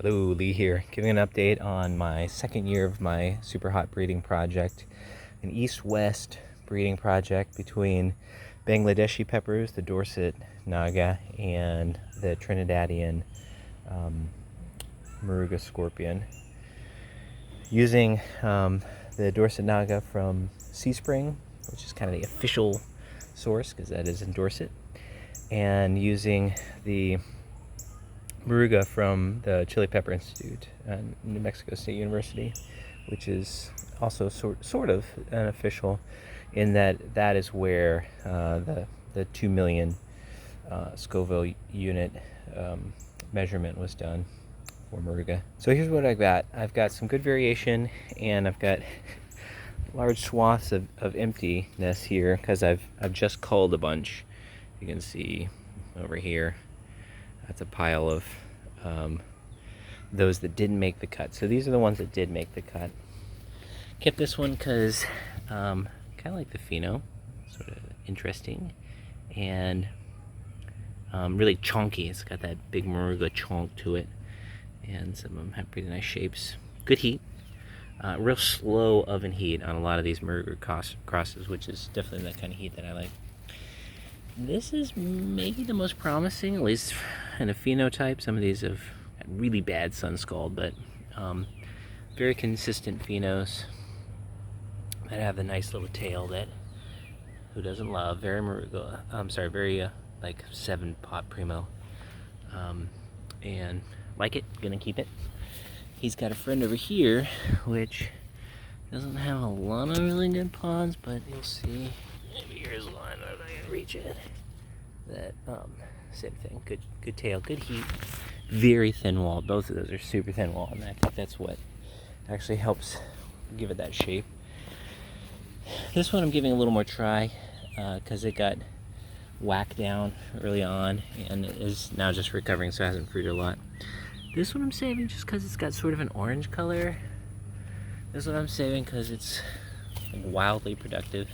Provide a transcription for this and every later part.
Hello, Lee here, giving an update on my second year of my super hot breeding project, an east-west breeding project between Bangladeshi peppers, the Dorset Naga, and the Trinidadian Moruga scorpion. Using the Dorset Naga from Sea Spring, which is kind of the official source because that is in Dorset, and using the Moruga from the Chili Pepper Institute at New Mexico State University, which is also sort of an official in that is where the 2 million Scoville unit measurement was done for Moruga. So here's what I've got. I've got some good variation, and I've got large swaths of emptiness here because I've just culled a bunch. You can see over here. That's a pile of those that didn't make the cut. So these are the ones that did make the cut. Kept this one because kind of like the pheno, sort of interesting and really chunky. It's got that big Moruga chunk to it, and some of them have pretty nice shapes. Good heat, real slow oven heat on a lot of these Moruga crosses, which is definitely that kind of heat that I like. This is maybe the most promising, at least in a phenotype. Some of these have had really bad sun scald, but very consistent phenos that have the nice little tail that who doesn't love. Very Moruga, very like 7-pot primo, and like it, gonna keep it. He's got a friend over here which doesn't have a lot of really good pods, but you'll see. Maybe here's one, if I can reach it. That same thing. Good tail, good heat. Very thin walled. Both of those are super thin walled, and I think that's what actually helps give it that shape. This one I'm giving a little more try because it got whacked down early on and is now just recovering, so it hasn't fruited a lot. This one I'm saving just because it's got sort of an orange color. This one I'm saving because it's wildly productive.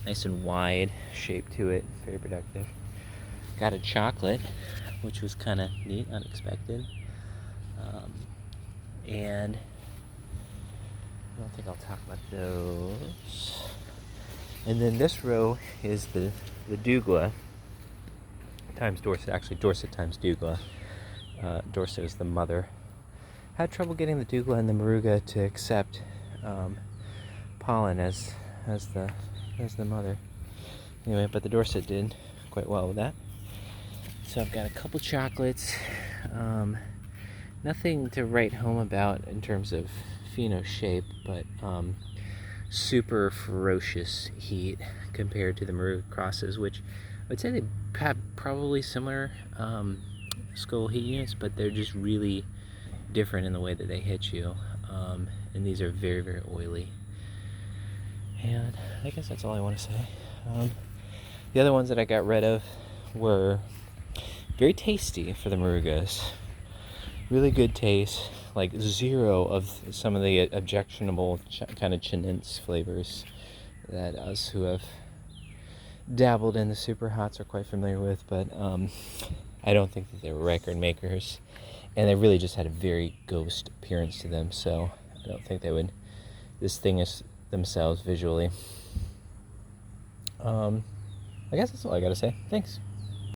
Nice and wide shape to it, very productive. Got a chocolate, which was kind of neat, unexpected. And I don't think I'll talk about those. And then this row is the Douglas times Dorset, actually Dorset times Douglas. Dorset is the mother. Had trouble getting the Douglas and the Moruga to accept pollen as the mother. Anyway, but the Dorset did quite well with that. So I've got a couple chocolates. Nothing to write home about in terms of pheno shape, but super ferocious heat compared to the Moruga crosses, which I would say they have probably similar skull heat units, but they're just really different in the way that they hit you. And these are very, very oily. And I guess that's all I want to say. The other ones that I got rid of were very tasty for the Morugas. Really good taste, like zero of some of the objectionable kind of chinense flavors that us who have dabbled in the super hots are quite familiar with, but I don't think that they were record makers, and they really just had a very ghost appearance to them, so I don't think they would distinguish themselves visually. I guess that's all I gotta say. Thanks.